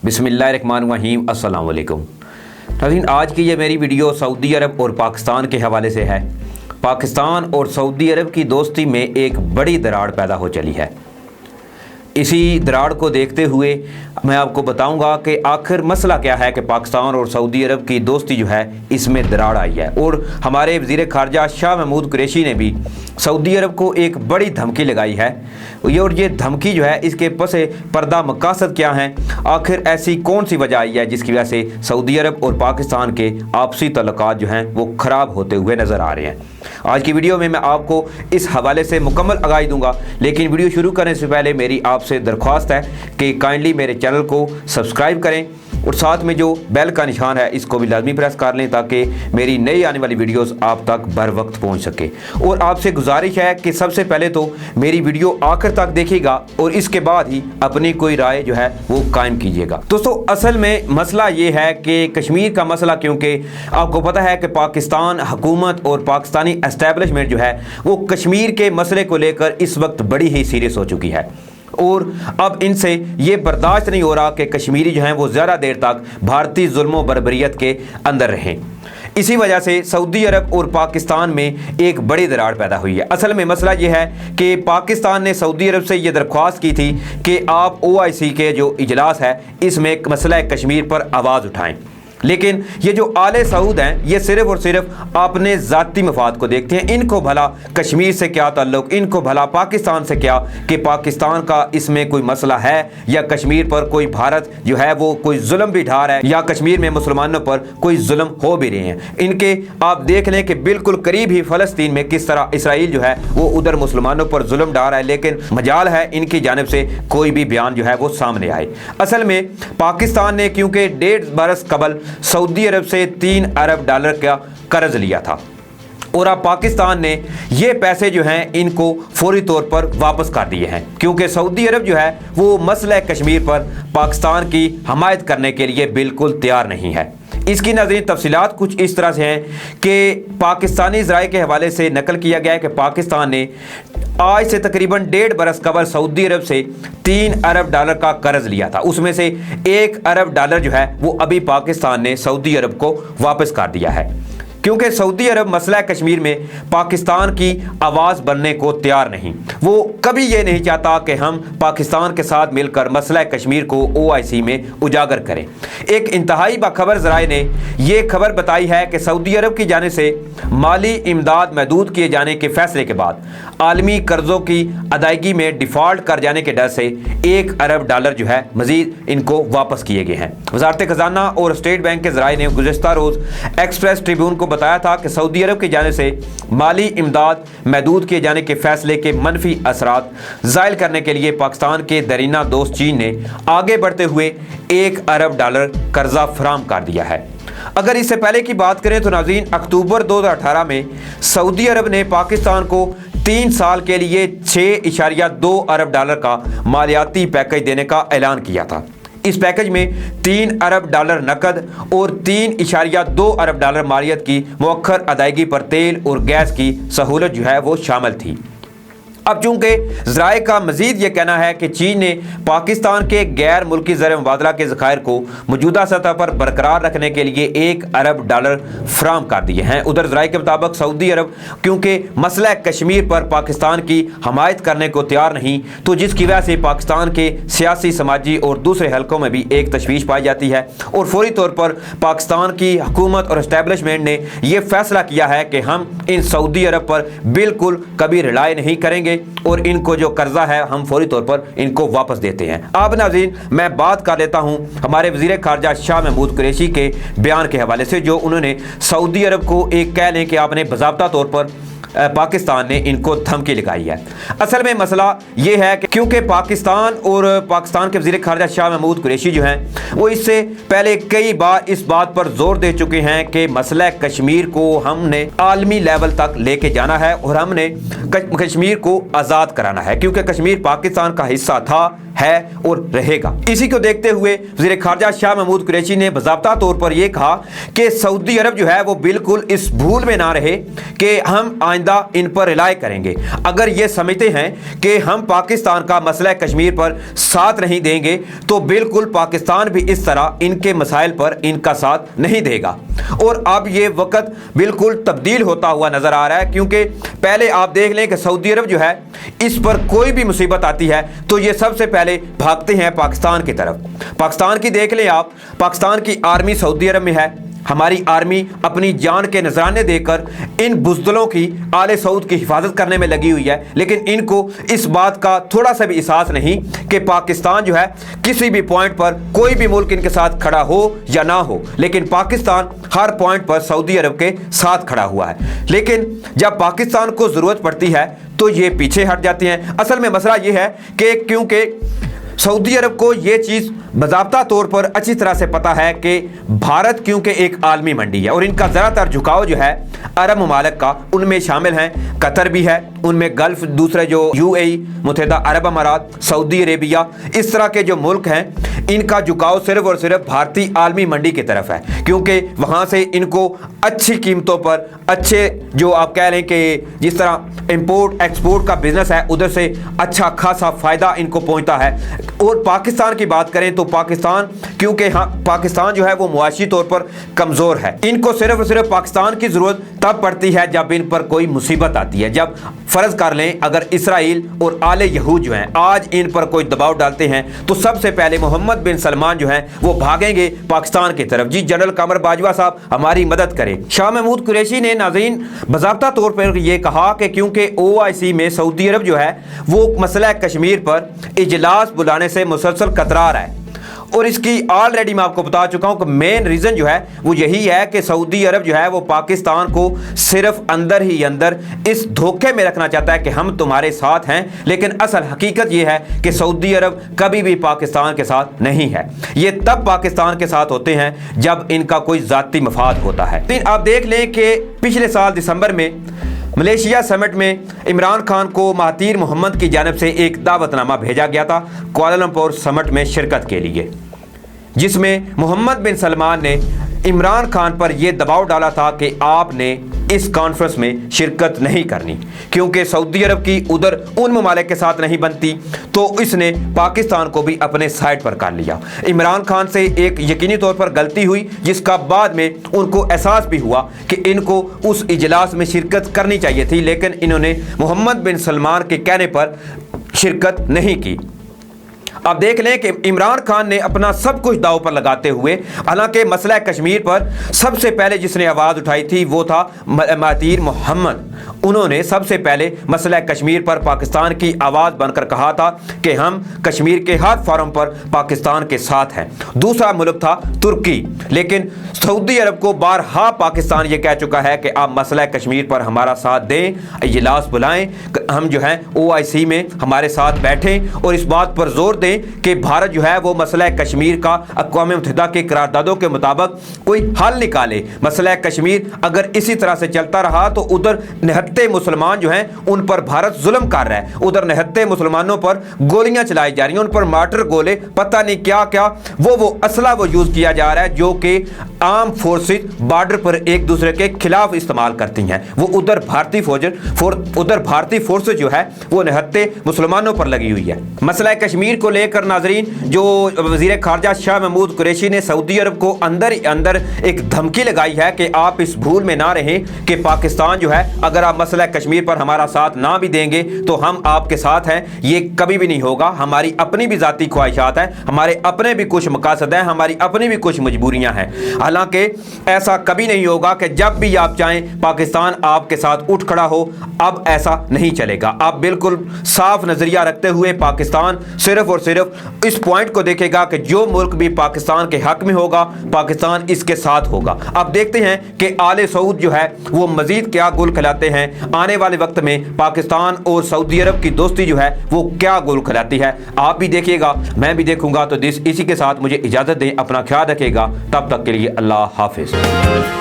बिस्मिल्लाहिर्रहमानिर्रहीम अस्सलाम वालेकुम। नाज़रीन, आज की ये मेरी वीडियो सऊदी अरब और पाकिस्तान के हवाले से है। पाकिस्तान और सऊदी अरब की दोस्ती में एक बड़ी दरार पैदा हो चली है। इसी दरार को देखते हुए मैं आपको बताऊंगा कि आखिर मसला क्या है कि पाकिस्तान और सऊदी अरब की दोस्ती जो है इसमें दरार आई है। और हमारे वज़ीर ख़ारजा शाह महमूद कुरैशी ने भी सऊदी अरब को एक बड़ी धमकी लगाई है। और ये धमकी जो है इसके पसे पर्दा मकासद क्या हैं, आखिर ऐसी कौन सी वजह आई है जिसकी वजह से सऊदी अरब और पाकिस्तान के आपसी तल्लुकात जो हैं वो ख़राब होते हुए नज़र आ रहे हैं। आज की वीडियो में मैं आपको इस हवाले से मुकम्मल आगाही दूंगा, लेकिन वीडियो शुरू करने से पहले मेरी आपसे दरख्वास्त है कि काइंडली मेरे चैनल को सब्सक्राइब करें और साथ में जो बेल का निशान है इसको भी लाजमी प्रेस कर लें ताकि मेरी नई आने वाली वीडियोस आप तक बर वक्त पहुंच सके। और आपसे गुजारिश है कि सबसे पहले तो मेरी वीडियो आखिर तक देखिएगा और इसके बाद ही अपनी कोई राय जो है वो कायम कीजिएगा। दोस्तों, असल में मसला ये है कि कश्मीर का मसला, क्योंकि आपको पता है कि पाकिस्तान हुकूमत और पाकिस्तानी एस्टेब्लिशमेंट जो है वो कश्मीर के मसले को लेकर इस वक्त बड़ी ही सीरियस हो चुकी है और अब इनसे ये बर्दाश्त नहीं हो रहा कि कश्मीरी जो हैं वो ज़्यादा देर तक भारतीय जुल्म बर्बरियत के अंदर रहें। इसी वजह से सऊदी अरब और पाकिस्तान में एक बड़ी दरार पैदा हुई है। असल में मसला ये है कि पाकिस्तान ने सऊदी अरब से ये दरख्वास्त की थी कि आप OIC के जो इजलास है इसमें मसला कश्मीर पर आवाज़ उठाएं, लेकिन ये जो आले सऊद हैं ये सिर्फ और सिर्फ अपने ज़ाती मफाद को देखते हैं। इनको भला कश्मीर से क्या ताल्लुक़, इनको भला पाकिस्तान से क्या कि पाकिस्तान का इसमें कोई मसला है या कश्मीर पर कोई भारत जो है वो कोई जुल्म भी ढा रहा है या कश्मीर में मुसलमानों पर कोई जुल्म हो भी रहे हैं। इनके आप देख लें कि बिल्कुल करीब ही फ़लस्तीन में किस तरह इसराइल जो है वो उधर मुसलमानों पर जुल्म ढा रहा है, लेकिन मजाल है इनकी जानिब से कोई भी बयान जो है वो सामने आए। असल में पाकिस्तान ने क्योंकि 1.5 बरस कबल सऊदी अरब से 3 अरब डॉलर का कर्ज लिया था और अब पाकिस्तान ने ये पैसे जो हैं इनको फौरी तौर पर वापस कर दिए हैं, क्योंकि सऊदी अरब जो है वो मसला कश्मीर पर पाकिस्तान की हमायत करने के लिए बिल्कुल तैयार नहीं है। इसकी नाज़रीन तफसीलात कुछ इस तरह से हैं कि पाकिस्तानी ज़राए के हवाले से नकल किया गया है कि पाकिस्तान ने आज से तकरीबन 1.5 बरस कबल सऊदी अरब से 3 अरब डॉलर का कर्ज लिया था। उसमें से 1 अरब डॉलर जो है वो अभी पाकिस्तान ने सऊदी अरब को वापस कर दिया है, क्योंकि सऊदी अरब मसला कश्मीर में पाकिस्तान की आवाज़ बनने को तैयार नहीं। वो कभी ये नहीं चाहता कि हम पाकिस्तान के साथ मिलकर मसला कश्मीर को OIC में उजागर करें। एक इंतहाई बाखबर ज़राए ने ये खबर बताई है कि सऊदी अरब की जानिब से माली इमदाद महदूद किए जाने के फैसले के बाद आलमी कर्ज़ों की अदायगी में डिफ़ॉल्ट कर जाने के डर से 1 अरब डॉलर जो है मज़ीद इनको वापस किए गए हैं। वज़ारत ख़ज़ाना और स्टेट बैंक के ज़राए ने गुज़श्ता रोज़ एक्सप्रेस ट्रिब्यून को बताया था कि सऊदी अरब की जानिब से माली इमदाद महदूद किए जाने के फैसले के मनफी असरात ज़ायल करने के लिए पाकिस्तान के दरीना दोस्त चीन ने आगे बढ़ते हुए 1 अरब डॉलर कर्जा फराहम कर दिया है। अगर इससे पहले की बात करें तो नाज़रीन, अक्टूबर 2018 में सऊदी अरब ने पाकिस्तान को 3 साल के लिए 6.2 अरब डॉलर का मालियाती पैकेज देने का ऐलान किया था। इस पैकेज में 3 अरब डॉलर नकद और 3.2 अरब डॉलर मालियत की मौखर अदायगी पर तेल और गैस की सहूलत जो है वो शामिल थी। अब चूंकि ज़राए का मज़ीद ये कहना है कि चीन ने पाकिस्तान के गैर मुल्की ज़र मुबादला के ज़खायर को मौजूदा सतह पर बरकरार रखने के लिए 1 अरब डॉलर फराहम कर दिए हैं। उधर ज़राए के मुताबिक सऊदी अरब क्योंकि मसला कश्मीर पर पाकिस्तान की हमायत करने को तैयार नहीं, तो जिसकी वजह से पाकिस्तान के सियासी, समाजी और दूसरे हलकों में भी एक तशवीश पाई जाती है और फौरी तौर पर पाकिस्तान की हुकूमत और इस्टेब्लिशमेंट ने यह फैसला किया है कि हम इन सऊदी अरब पर बिल्कुल कभी रिलाय नहीं करेंगे और इनको जो कर्जा है हम फौरी तौर पर इनको वापस देते हैं। अब नाज़रीन, मैं बात कर लेता हूं हमारे वज़ीर ख़ारजा शाह महमूद कुरैशी के बयान के हवाले से, जो उन्होंने सऊदी अरब को एक कह लें कि आपने बाज़ाब्ता तौर पर पाकिस्तान ने इनको धमकी लगाई है। असल में मसला ये है कि क्योंकि पाकिस्तान के वज़ीर ख़ारजा शाह महमूद कुरैशी जो हैं वो इससे पहले कई बार इस बात पर जोर दे चुके हैं कि मसला कश्मीर को हमने आलमी लेवल तक लेके जाना है और हमने कश्मीर को आज़ाद कराना है, क्योंकि कश्मीर पाकिस्तान का हिस्सा था, है और रहेगा। इसी को देखते हुए वज़ीर ख़ारजा शाह महमूद कुरैशी ने बाज़ाब्ता तौर पर यह कहा कि सऊदी अरब जो है वो बिल्कुल इस भूल में ना रहे कि हम आइंदा इन पर रिलाय करेंगे। अगर ये समझते हैं कि हम पाकिस्तान का मसला कश्मीर पर साथ नहीं देंगे तो बिल्कुल पाकिस्तान भी इस तरह इनके मसाइल पर इनका साथ नहीं देगा। और अब ये वक्त बिल्कुल तब्दील होता हुआ नज़र आ रहा है, क्योंकि पहले आप देख लें कि सऊदी अरब जो है इस पर कोई भी मुसीबत आती है तो ये सबसे पहले भागते हैं पाकिस्तान की तरफ। पाकिस्तान की देख लें आप, पाकिस्तान की आर्मी सऊदी अरब में है। हमारी आर्मी अपनी जान के नजराने देकर इन बुज़दिलों की आले सऊद की हिफाजत करने में लगी हुई है, लेकिन इनको इस बात का थोड़ा सा भी एहसास नहीं कि पाकिस्तान जो है किसी भी पॉइंट पर कोई भी मुल्क इनके साथ खड़ा हो या ना हो, लेकिन पाकिस्तान हर पॉइंट पर सऊदी अरब के साथ खड़ा हुआ है। लेकिन जब पाकिस्तान को ज़रूरत पड़ती है तो ये पीछे हट जाते हैं। असल में मसला ये है कि क्योंकि सऊदी अरब को ये चीज़ बाज़ाब्ता तौर पर अच्छी तरह से पता है कि भारत क्योंकि एक आलमी मंडी है और इनका ज़्यादातर झुकाव जो है अरब ममालिक का, उनमें शामिल हैं कतर भी है, उनमें गल्फ़ दूसरे जो UAE मुत्तहिदा अरब अमारात, सऊदी अरेबिया, इस तरह के जो मुल्क हैं इनका झुकाव सिर्फ और सिर्फ भारतीय आलमी मंडी की तरफ है, क्योंकि वहाँ से इनको अच्छी कीमतों पर अच्छे जो आप कह लें कि जिस तरह इंपोर्ट एक्सपोर्ट का बिजनेस है उधर से अच्छा खासा फ़ायदा इनको पहुँचता है। और पाकिस्तान की बात करें तो पाकिस्तान क्योंकि पाकिस्तान जो है वो मुआशी तौर पर कमज़ोर है, इनको सिर्फ और सिर्फ पाकिस्तान की ज़रूरत तब पड़ती है जब इन पर कोई मुसीबत आती है। जब फ़र्ज़ कर लें अगर इसराइल और आले यहूद जो हैं आज इन पर कोई दबाव डालते हैं तो सबसे पहले मोहम्मद बिन सलमान जो हैं वो भागेंगे पाकिस्तान की तरफ। जी जनरल कमर बाजवा साहब हमारी मदद करें। शाह महमूद कुरैशी ने नाज़रीन बाज़ाब्ता तौर पर यह कहा कि क्योंकि OIC में सऊदी अरब जो है वो मसला कश्मीर पर इजलास बुलाने से मुसलसल कतरा रहा है, और इसकी ऑलरेडी मैं आपको बता चुका हूं कि मेन रीज़न जो है वो यही है कि सऊदी अरब जो है वो पाकिस्तान को सिर्फ अंदर ही अंदर इस धोखे में रखना चाहता है कि हम तुम्हारे साथ हैं, लेकिन असल हकीकत ये है कि सऊदी अरब कभी भी पाकिस्तान के साथ नहीं है। ये तब पाकिस्तान के साथ होते हैं जब इनका कोई ज़ाती मफाद होता है। फिर आप देख लें कि पिछले साल दिसंबर में मलेशिया समिट में इमरान खान को महातीर मोहम्मद की जानिब से एक दावतनामा भेजा गया था कुआलालंपुर समिट में शिरकत के लिए, जिसमें मोहम्मद बिन सलमान ने इमरान खान पर यह दबाव डाला था कि आपने इस कॉन्फ्रेंस में शिरकत नहीं करनी, क्योंकि सऊदी अरब की उधर उन ममालिक के साथ नहीं बनती, तो इसने पाकिस्तान को भी अपने साइड पर कर लिया। इमरान खान से एक यकीनी तौर पर गलती हुई, जिसका बाद में उनको एहसास भी हुआ कि इनको उस इजलास में शिरकत करनी चाहिए थी, लेकिन इन्होंने मोहम्मद बिन सलमान के कहने पर शिरकत नहीं की। अब देख लें कि इमरान खान ने अपना सब कुछ दांव पर लगाते हुए, हालांकि मसला कश्मीर पर सबसे पहले जिसने आवाज़ उठाई थी वो था महातीर मोहम्मद। उन्होंने सबसे पहले मसला कश्मीर पर पाकिस्तान की आवाज़ बनकर कहा था कि हम कश्मीर के हर फोरम पर पाकिस्तान के साथ हैं। दूसरा मुल्क था तुर्की, लेकिन सऊदी अरब को बारहा पाकिस्तान ये कह चुका है कि आप मसला कश्मीर पर हमारा साथ दें, इजलास बुलाएं, हम जो है OIC में हमारे साथ बैठें और इस बात पर जोर दें कि भारत जो है वो मसला कश्मीर का अक़वाम मुत्तहिदा के करारदादों के मुताबिक कोई हल निकाले। मसला कश्मीर अगर इसी तरह से चलता रहा तो उधर निहत्ते मुसलमान जो हैं उन पर भारत जुल्म कर रहा है, उधर निहत्ते मुसलमानों पर गोलियां चलाई जा रही हैं, उन पर मार्टर गोले पता नहीं क्या क्या वो असला वो यूज़ किया जा रहा है जो कि आर्म फोर्सेस बॉर्डर पर एक दूसरे के खिलाफ इस्तेमाल करती हैं। वो उधर भारतीय फोर्सेज जो है वो निहत्ते मुसलमानों पर लगी हुई है। मसला कश्मीर को लेकर नाजरीन जो वज़ीर ख़ारजा शाह महमूद कुरैशी ने सऊदी अरब को अंदर ही अंदर एक धमकी लगाई है कि आप इस भूल में ना रहें कि पाकिस्तान जो है अगर आप मसला कश्मीर पर हमारा साथ ना भी देंगे तो हम आपके साथ हैं, ये कभी भी नहीं होगा। हमारी अपनी भी ज़ाती ख्वाहिशात हैं, हमारे अपने भी कुछ मकासद हैं, हमारी अपनी भी कुछ मजबूरियाँ हैं। हालांकि ऐसा कभी नहीं होगा कि जब भी आप चाहें पाकिस्तान आपके साथ उठ खड़ा हो, अब ऐसा नहीं चलेगा। आप बिल्कुल साफ नज़रिया रखते हुए पाकिस्तान सिर्फ और सिर्फ इस पॉइंट को देखेगा कि जो मुल्क भी पाकिस्तान के हक में होगा पाकिस्तान इसके साथ होगा। अब देखते हैं कि आले सऊद जो है वो मजीद क्या गुल खिलाते हैं, आने वाले वक्त में पाकिस्तान और सऊदी अरब की दोस्ती जो है वो क्या गुल खिलाती है। आप भी देखिएगा, मैं भी देखूंगा। तो इसी के साथ मुझे इजाज़त दें, अपना ख्याल रखिएगा, तब तक के लिए अल्लाह हाफिज़।